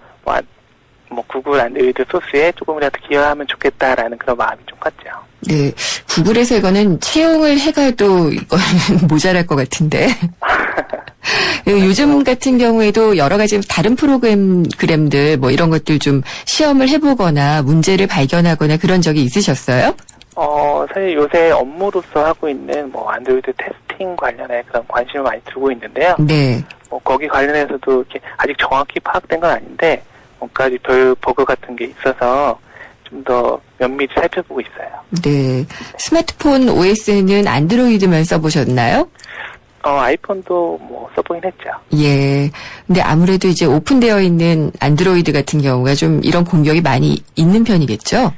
뭐 구글 안드로이드 소스에 조금이라도 기여하면 좋겠다라는 그런 마음이 좀 컸죠. 네. 구글에서 이거는 채용을 해가도 이거는 모자랄 것 같은데. 요즘 같은 경우에도 여러 가지 다른 프로그램들 뭐 이런 것들 좀 시험을 해보거나 문제를 발견하거나 그런 적이 있으셨어요? 사실 요새 업무로서 하고 있는 뭐 안드로이드 테스팅 관련해 그런 관심을 많이 두고 있는데요. 네. 뭐 거기 관련해서도 이렇게 아직 정확히 파악된 건 아닌데 뭔가지 별 버그 같은 게 있어서 좀 더 면밀히 살펴보고 있어요. 네. 스마트폰 OS는 안드로이드만 써보셨나요? 아이폰도 뭐 써보긴 했죠. 예. 근데 아무래도 이제 오픈되어 있는 안드로이드 같은 경우가 좀 이런 공격이 많이 있는 편이겠죠?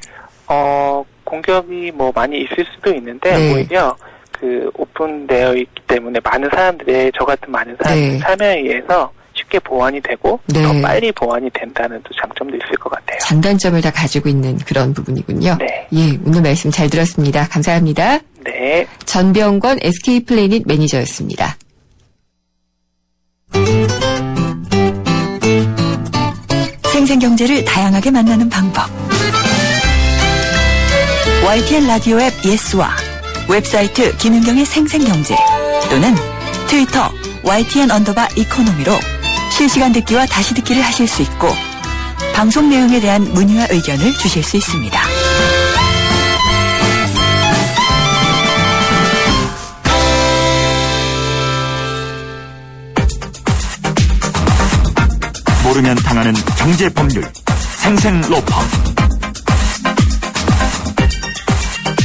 공격이 뭐 많이 있을 수도 있는데 네. 오히려 그 오픈되어 있기 때문에 많은 사람들의 저 같은 많은 사람들의 네. 참여에 의해서 쉽게 보완이 되고 네. 더 빨리 보완이 된다는 또 장점도 있을 것 같아요. 장단점을 다 가지고 있는 그런 부분이군요. 네. 예, 오늘 말씀 잘 들었습니다. 감사합니다. 네. 전병권 SK플래닛 매니저였습니다. 생생경제를 다양하게 만나는 방법. YTN 라디오 앱 예스와 웹사이트 김윤경의 생생경제 또는 트위터 YTN_이코노미로 실시간 듣기와 다시 듣기를 하실 수 있고 방송 내용에 대한 문의와 의견을 주실 수 있습니다. 모르면 당하는 경제 법률 생생로펌.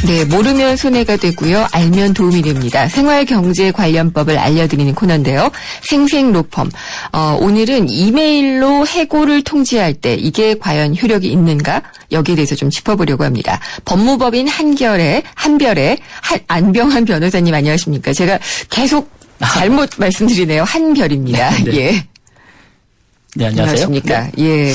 네, 모르면 손해가 되고요. 알면 도움이 됩니다. 생활경제 관련법을 알려드리는 코너인데요. 생생로펌. 오늘은 이메일로 해고를 통지할 때 이게 과연 효력이 있는가? 여기에 대해서 좀 짚어보려고 합니다. 법무법인 한별의 안병환 변호사님 안녕하십니까? 제가 계속 잘못 말씀드리네요. 한별입니다. 네. 예. 네, 안녕하세요. 안녕하십니까. 예.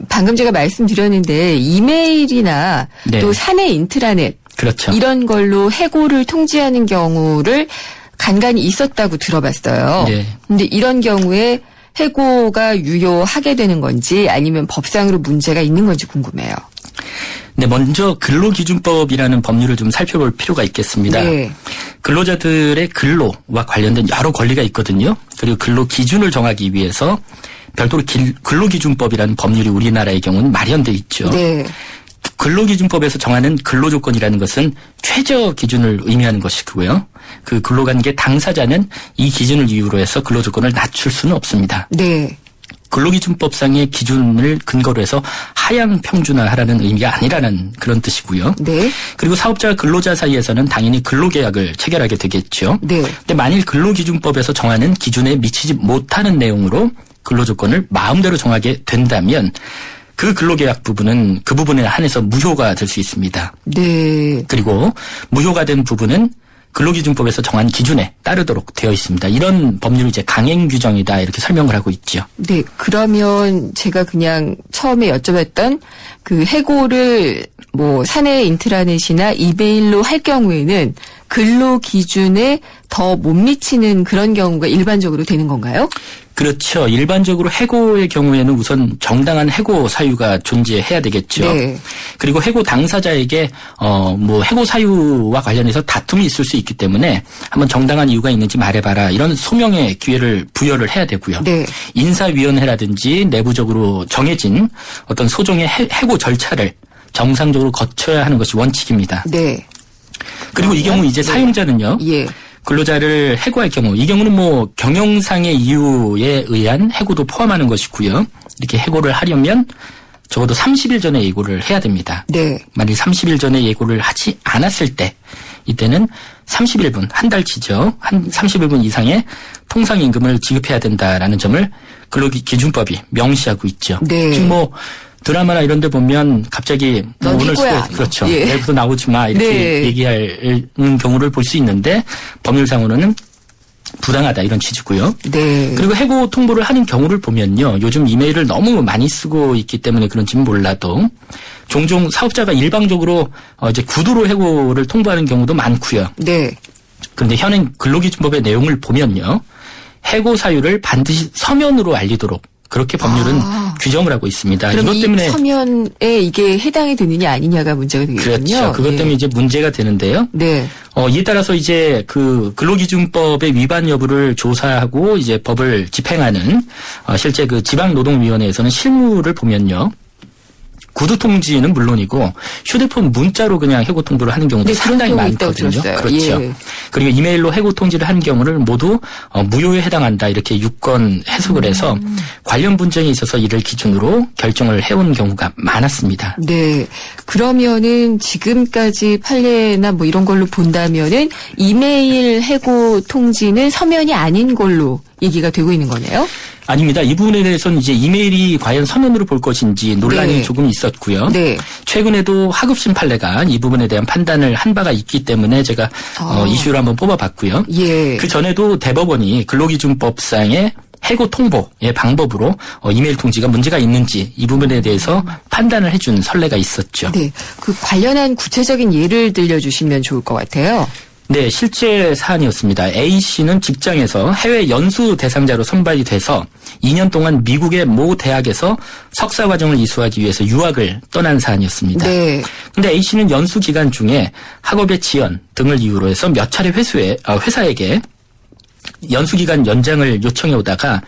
방금 제가 말씀드렸는데, 이메일이나 네. 또 사내 인트라넷. 그렇죠. 이런 걸로 해고를 통지하는 경우를 간간히 있었다고 들어봤어요. 네. 근데 이런 경우에 해고가 유효하게 되는 건지 아니면 법상으로 문제가 있는 건지 궁금해요. 네, 먼저 근로기준법이라는 법률을 좀 살펴볼 필요가 있겠습니다. 네. 근로자들의 근로와 관련된 여러 권리가 있거든요. 그리고 근로 기준을 정하기 위해서 별도로 근로기준법이라는 법률이 우리나라의 경우는 마련돼 있죠. 네. 근로기준법에서 정하는 근로조건이라는 것은 최저 기준을 의미하는 것이고요. 그 근로관계 당사자는 이 기준을 이유로 해서 근로조건을 낮출 수는 없습니다. 네. 근로기준법상의 기준을 근거로 해서 하향 평준화하라는 의미가 아니라는 그런 뜻이고요. 네. 그리고 사업자와 근로자 사이에서는 당연히 근로계약을 체결하게 되겠죠. 네. 근데 만일 근로기준법에서 정하는 기준에 미치지 못하는 내용으로 근로조건을 마음대로 정하게 된다면 그 근로계약 부분은 그 부분에 한해서 무효가 될 수 있습니다. 네. 그리고 무효가 된 부분은 근로기준법에서 정한 기준에 따르도록 되어 있습니다. 이런 법률이 이제 강행 규정이다 이렇게 설명을 하고 있죠. 네. 그러면 제가 그냥 처음에 여쭤봤던 그 해고를 뭐 사내 인트라넷이나 이메일로 할 경우에는 근로 기준에 더 못 미치는 그런 경우가 일반적으로 되는 건가요? 그렇죠. 일반적으로 해고의 경우에는 우선 정당한 해고 사유가 존재해야 되겠죠. 네. 그리고 해고 당사자에게 뭐 해고 사유와 관련해서 다툼이 있을 수 있기 때문에 한번 정당한 이유가 있는지 말해봐라 이런 소명의 기회를 부여를 해야 되고요. 네. 인사위원회라든지 내부적으로 정해진 어떤 소정의 해고 절차를 정상적으로 거쳐야 하는 것이 원칙입니다. 네. 그리고 이 경우 이제 사용자는요. 예. 근로자를 해고할 경우 이 경우는 뭐 경영상의 이유에 의한 해고도 포함하는 것이고요. 이렇게 해고를 하려면 적어도 30일 전에 예고를 해야 됩니다. 네. 만일 30일 전에 예고를 하지 않았을 때 이때는 31분, 한 달치죠. 한 31분 이상의 통상임금을 지급해야 된다라는 점을 근로기준법이 명시하고 있죠. 네. 지금 뭐 드라마나 이런 데 보면 갑자기 넌 오늘 해고야. 그렇죠. 예. 내일부터 나오지 마 이렇게 네. 얘기하는 경우를 볼 수 있는데 법률상으로는 부당하다 이런 취지고요. 네. 그리고 해고 통보를 하는 경우를 보면요. 요즘 이메일을 너무 많이 쓰고 있기 때문에 그런지는 몰라도 종종 사업자가 일방적으로 이제 구두로 해고를 통보하는 경우도 많고요. 네. 그런데 현행 근로기준법의 내용을 보면요. 해고 사유를 반드시 서면으로 알리도록 그렇게 법률은 규정을 하고 있습니다. 그럼 이것 이 때문에 서면에 이게 해당이 되느냐 아니냐가 문제가 되겠군요. 그렇죠. 그것 때문에 예. 이제 문제가 되는데요. 네. 이에 따라서 이제 그 근로기준법의 위반 여부를 조사하고 이제 법을 집행하는 실제 그 지방노동위원회에서는 실무를 보면요. 구두 통지는 물론이고 휴대폰 문자로 그냥 해고 통보를 하는 경우도 네, 상당히 그런 경우 있다고 많거든요. 들었어요. 그렇죠. 예. 그리고 이메일로 해고 통지를 한 경우를 모두 무효에 해당한다 이렇게 유권 해석을 해서 관련 분쟁에 있어서 이를 기준으로 결정을 해온 경우가 많았습니다. 네. 그러면은 지금까지 판례나 뭐 이런 걸로 본다면은 이메일 해고 통지는 서면이 아닌 걸로 얘기가 되고 있는 거네요. 아닙니다. 이 부분에 대해서는 이제 이메일이 과연 서면으로 볼 것인지 논란이 네. 조금 있었고요. 네. 최근에도 하급심 판례가 이 부분에 대한 판단을 한 바가 있기 때문에 제가 이슈를 한번 뽑아봤고요. 예. 그 전에도 대법원이 근로기준법상의 해고 통보의 방법으로 이메일 통지가 문제가 있는지 이 부분에 대해서 판단을 해준 선례가 있었죠. 네. 그 관련한 구체적인 예를 들려주시면 좋을 것 같아요. 네, 실제 사안이었습니다. A씨는 직장에서 해외 연수 대상자로 선발이 돼서 2년 동안 미국의 모 대학에서 석사 과정을 이수하기 위해서 유학을 떠난 사안이었습니다. 네. 근데 A씨는 연수 기간 중에 학업의 지연 등을 이유로 해서 몇 차례 회사에게 연수 기간 연장을 요청해 오다가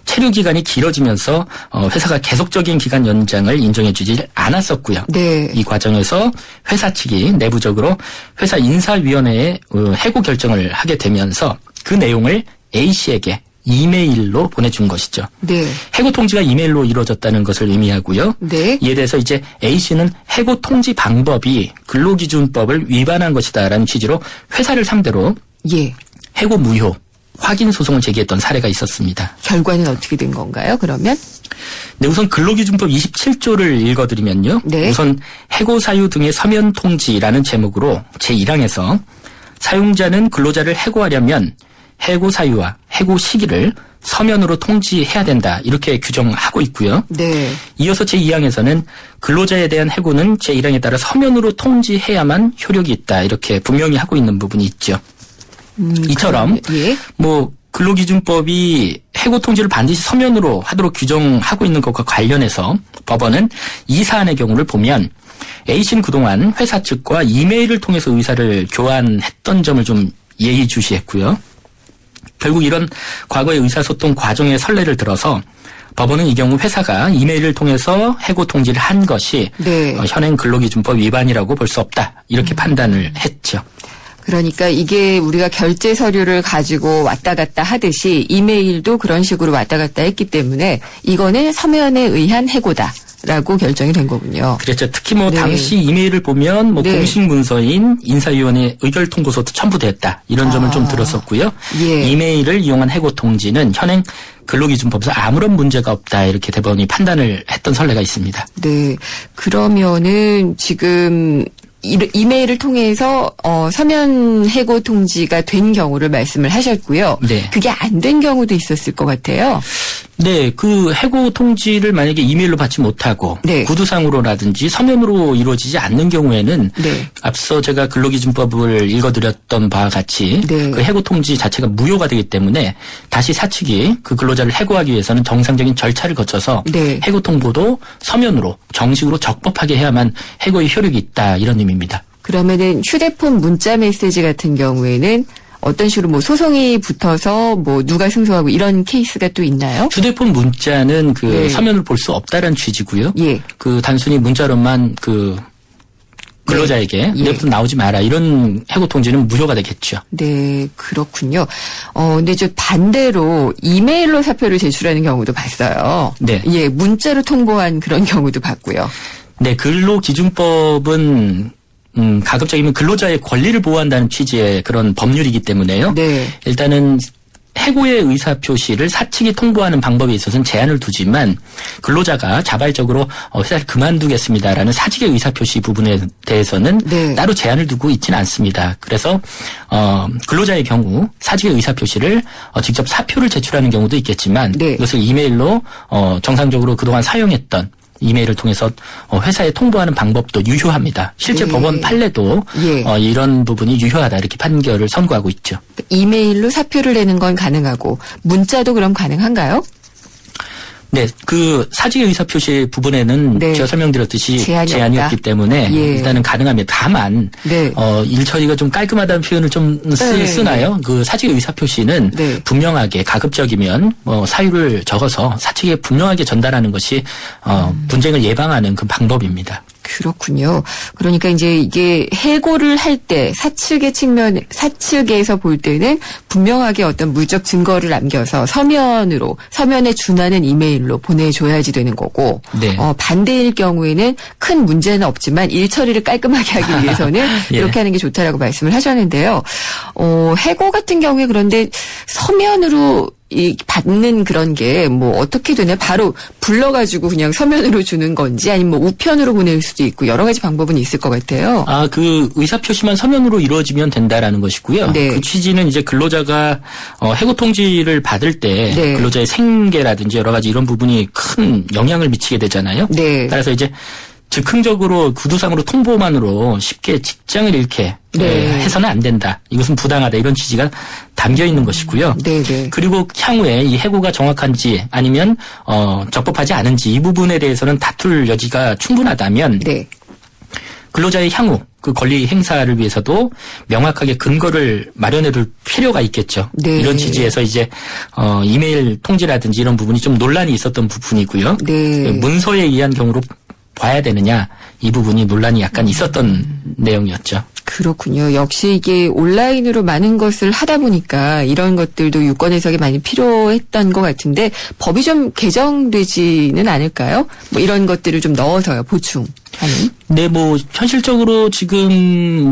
체류 기간이 길어지면서 회사가 계속적인 기간 연장을 인정해주지 않았었고요. 네. 이 과정에서 회사 측이 내부적으로 회사 인사위원회에 해고 결정을 하게 되면서 그 내용을 A씨에게 이메일로 보내준 것이죠. 네. 해고 통지가 이메일로 이루어졌다는 것을 의미하고요. 네. 이에 대해서 이제 A씨는 해고 통지 방법이 근로기준법을 위반한 것이다라는 취지로 회사를 상대로 예. 해고 무효 확인 소송을 제기했던 사례가 있었습니다. 결과는 어떻게 된 건가요, 그러면? 네, 우선 근로기준법 27조를 읽어드리면요. 네. 우선 해고 사유 등의 서면 통지라는 제목으로 제1항에서 사용자는 근로자를 해고하려면 해고 사유와 해고 시기를 서면으로 통지해야 된다. 이렇게 규정하고 있고요. 네. 이어서 제2항에서는 근로자에 대한 해고는 제1항에 따라 서면으로 통지해야만 효력이 있다. 이렇게 분명히 하고 있는 부분이 있죠. 이처럼 예. 뭐 근로기준법이 해고 통지를 반드시 서면으로 하도록 규정하고 있는 것과 관련해서 법원은 이 사안의 경우를 보면 A씨는 그동안 회사 측과 이메일을 통해서 의사를 교환했던 점을 좀 예의주시했고요. 결국 이런 과거의 의사소통 과정의 선례를 들어서 법원은 이 경우 회사가 이메일을 통해서 해고 통지를 한 것이 네. 현행 근로기준법 위반이라고 볼 수 없다. 이렇게 판단을 했죠. 그러니까 이게 우리가 결제 서류를 가지고 왔다 갔다 하듯이 이메일도 그런 식으로 왔다 갔다 했기 때문에 이거는 서면에 의한 해고다. 라고 결정이 된 거군요. 그렇죠. 특히 뭐 네. 당시 이메일을 보면 뭐 네. 공식 문서인 인사위원회 의결 통보서도 첨부됐다. 이런 점을 좀 들었었고요. 예. 이메일을 이용한 해고 통지는 현행 근로기준법에서 아무런 문제가 없다. 이렇게 대법원이 판단을 했던 선례가 있습니다. 네. 그러면은 지금 이메일을 통해서 서면 해고 통지가 된 경우를 말씀을 하셨고요. 네. 그게 안 된 경우도 있었을 것 같아요. 네, 그 해고 통지를 만약에 이메일로 받지 못하고 네. 구두상으로라든지 서면으로 이루어지지 않는 경우에는 네. 앞서 제가 근로기준법을 읽어드렸던 바와 같이 네. 그 해고 통지 자체가 무효가 되기 때문에 다시 사측이 그 근로자를 해고하기 위해서는 정상적인 절차를 거쳐서 네. 해고 통보도 서면으로 정식으로 적법하게 해야만 해고의 효력이 있다 이런 의미입니다. 그러면은 휴대폰 문자 메시지 같은 경우에는 어떤 식으로 뭐 소송이 붙어서 뭐 누가 승소하고 이런 케이스가 또 있나요? 휴대폰 문자는 그 네. 서면을 볼 수 없다는 취지고요. 예. 그 단순히 문자로만 그 근로자에게 예. 내부터 나오지 마라 이런 해고 통지는 무효가 되겠죠. 네, 그렇군요. 근데 저 반대로 이메일로 사표를 제출하는 경우도 봤어요. 네. 예, 문자로 통보한 그런 경우도 봤고요. 네, 근로기준법은 가급적이면 근로자의 권리를 보호한다는 취지의 그런 법률이기 때문에요. 네. 일단은 해고의 의사표시를 사측이 통보하는 방법에 있어서는 제한을 두지만 근로자가 자발적으로 회사를 그만두겠습니다라는 사직의 의사표시 부분에 대해서는 네. 따로 제한을 두고 있지는 않습니다. 그래서 근로자의 경우 사직의 의사표시를 직접 사표를 제출하는 경우도 있겠지만 네. 이것을 이메일로 정상적으로 그동안 사용했던 이메일을 통해서 회사에 통보하는 방법도 유효합니다. 실제 네. 법원 판례도 예. 이런 부분이 유효하다 이렇게 판결을 선고하고 있죠. 이메일로 사표를 내는 건 가능하고 문자도 그럼 가능한가요? 네, 그 사직의 의사표시 부분에는 네. 제가 설명드렸듯이 제한이 제한이 없다. 없기 때문에 예. 일단은 가능합니다. 다만 네. 일 처리가 좀 깔끔하다는 표현을 좀 네. 쓰나요? 그 사직의 의사표시는 네. 분명하게 가급적이면 사유를 적어서 사측에 분명하게 전달하는 것이 분쟁을 예방하는 그 방법입니다. 그렇군요. 그러니까 이제 이게 해고를 할 때 사측에서 볼 때는 분명하게 어떤 물적 증거를 남겨서 서면에 준하는 이메일로 보내줘야지 되는 거고, 네. 반대일 경우에는 큰 문제는 없지만 일 처리를 깔끔하게 하기 위해서는 예. 이렇게 하는 게 좋다라고 말씀을 하셨는데요. 해고 같은 경우에 그런데 서면으로 받는 그런 게 뭐 어떻게 되나요? 바로 불러가지고 그냥 서면으로 주는 건지 아니면 뭐 우편으로 보낼 수도 있고 여러 가지 방법은 있을 것 같아요. 그 의사표시만 서면으로 이루어지면 된다라는 것이고요. 네. 그 취지는 이제 근로자가 해고 통지를 받을 때 네. 근로자의 생계라든지 여러 가지 이런 부분이 큰 영향을 미치게 되잖아요. 네. 따라서 이제 즉흥적으로 구두상으로 통보만으로 쉽게 직장을 잃게 네. 해서는 안 된다. 이것은 부당하다. 이런 취지가 담겨 있는 것이고요. 네. 그리고 향후에 이 해고가 정확한지 아니면 적법하지 않은지 이 부분에 대해서는 다툴 여지가 충분하다면 네. 근로자의 향후 그 권리 행사를 위해서도 명확하게 근거를 마련해둘 필요가 있겠죠. 네. 이런 취지에서 이제 이메일 통지라든지 이런 부분이 좀 논란이 있었던 부분이고요. 네. 문서에 의한 경우로 봐야 되느냐 이 부분이 논란이 약간 있었던 내용이었죠. 그렇군요. 역시 이게 온라인으로 많은 것을 하다 보니까 이런 것들도 유권 해석이 많이 필요했던 것 같은데 법이 좀 개정되지는 않을까요? 뭐 이런 것들을 좀 넣어서요, 보충하는. 네, 현실적으로 지금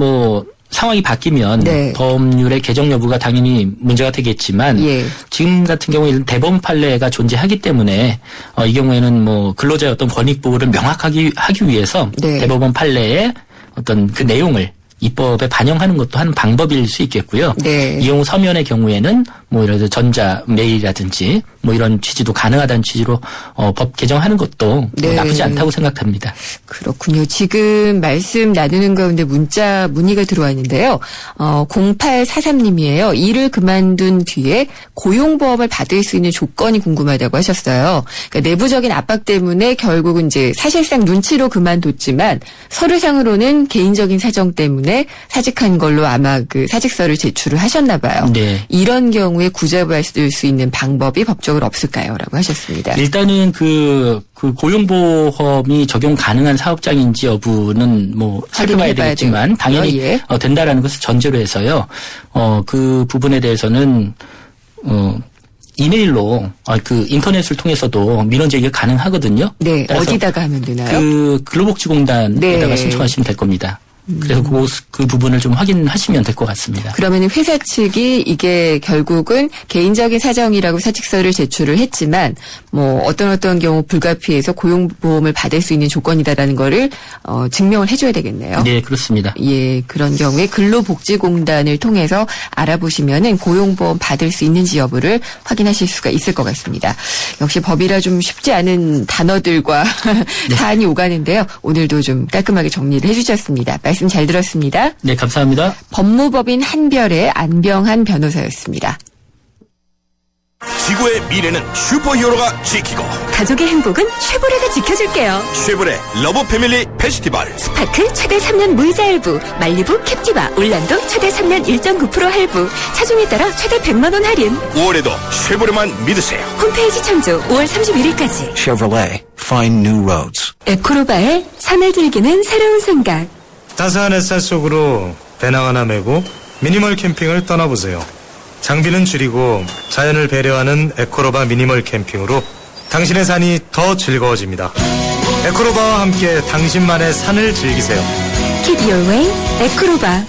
상황이 바뀌면 네. 법률의 개정 여부가 당연히 문제가 되겠지만 예. 지금 같은 경우에 대법원 판례가 존재하기 때문에 이 경우에는 근로자의 어떤 권익 보호를 명확하게 하기 위해서 네. 대법원 판례의 어떤 그 내용을 입법에 반영하는 것도 한 방법일 수 있겠고요. 네. 이 경우 서면의 경우에는 예를 들어 전자 메일이라든지 이런 취지도 가능하다는 취지로 법 개정하는 것도 네. 나쁘지 않다고 생각합니다. 그렇군요. 지금 말씀 나누는 가운데 문의가 들어왔는데요. 0843님이에요. 일을 그만둔 뒤에 고용보험을 받을 수 있는 조건이 궁금하다고 하셨어요. 그러니까 내부적인 압박 때문에 결국은 이제 사실상 눈치로 그만뒀지만 서류상으로는 개인적인 사정 때문에 사직한 걸로 아마 그 사직서를 제출을 하셨나 봐요. 네. 이런 경우에 구제받을 수 있는 방법이 법적으로 없을까요? 라고 하셨습니다. 일단은 그 고용보험이 적용 가능한 사업장인지 여부는 살펴봐야 되겠지만 당연히 예. 된다라는 것을 전제로 해서요. 그 부분에 대해서는 이메일로 그 인터넷을 통해서도 민원 제기가 가능하거든요. 네, 따라서 어디다가 하면 되나요? 그 근로복지공단에다가 네. 신청하시면 될 겁니다. 그래서 그 부분을 좀 확인하시면 될 것 같습니다. 그러면 회사 측이 이게 결국은 개인적인 사정이라고 사직서를 제출을 했지만 뭐 어떤 경우 불가피해서 고용보험을 받을 수 있는 조건이다라는 거를 증명을 해줘야 되겠네요. 네, 그렇습니다. 예, 그런 경우에 근로복지공단을 통해서 알아보시면은 고용보험 받을 수 있는지 여부를 확인하실 수가 있을 것 같습니다. 역시 법이라 좀 쉽지 않은 단어들과 사안이 오가는데요. 오늘도 좀 깔끔하게 정리를 해주셨습니다. 말씀 잘 들었습니다. 네, 감사합니다. 법무법인 한별의 안병한 변호사였습니다. 지구의 미래는 슈퍼히어로가 지키고 가족의 행복은 쉐보레가 지켜줄게요. 쉐보레 러브 패밀리 페스티벌 스파크 최대 3년 무이자 할부, 말리부 캡티바, 올란도 최대 3년 1.9% 할부, 차종에 따라 최대 100만 원 할인. 5월에도 쉐보레만 믿으세요. 홈페이지 참조 5월 31일까지. Chevrolet, find new roads. 에코로바의 산을 즐기는 새로운 생각. 따스한 햇살 속으로 배낭 하나 메고 미니멀 캠핑을 떠나보세요. 장비는 줄이고 자연을 배려하는 에코로바 미니멀 캠핑으로 당신의 산이 더 즐거워집니다. 에코로바와 함께 당신만의 산을 즐기세요. Keep your way, 에코로바.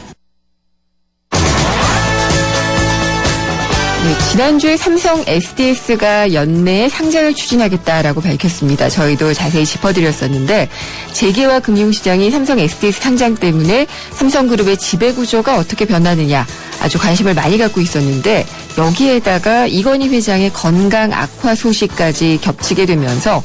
네, 지난주에 삼성 SDS가 연내에 상장을 추진하겠다라고 밝혔습니다. 저희도 자세히 짚어드렸었는데 재계와 금융시장이 삼성 SDS 상장 때문에 삼성그룹의 지배구조가 어떻게 변하느냐 아주 관심을 많이 갖고 있었는데 여기에다가 이건희 회장의 건강 악화 소식까지 겹치게 되면서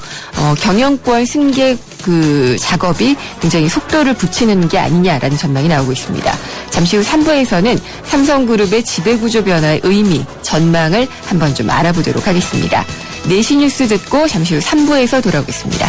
경영권 승계 그 작업이 굉장히 속도를 붙이는 게 아니냐라는 전망이 나오고 있습니다. 잠시 후 3부에서는 삼성그룹의 지배구조 변화의 의미, 전망을 한번 좀 알아보도록 하겠습니다. 4시 뉴스 듣고 잠시 후 3부에서 돌아오겠습니다.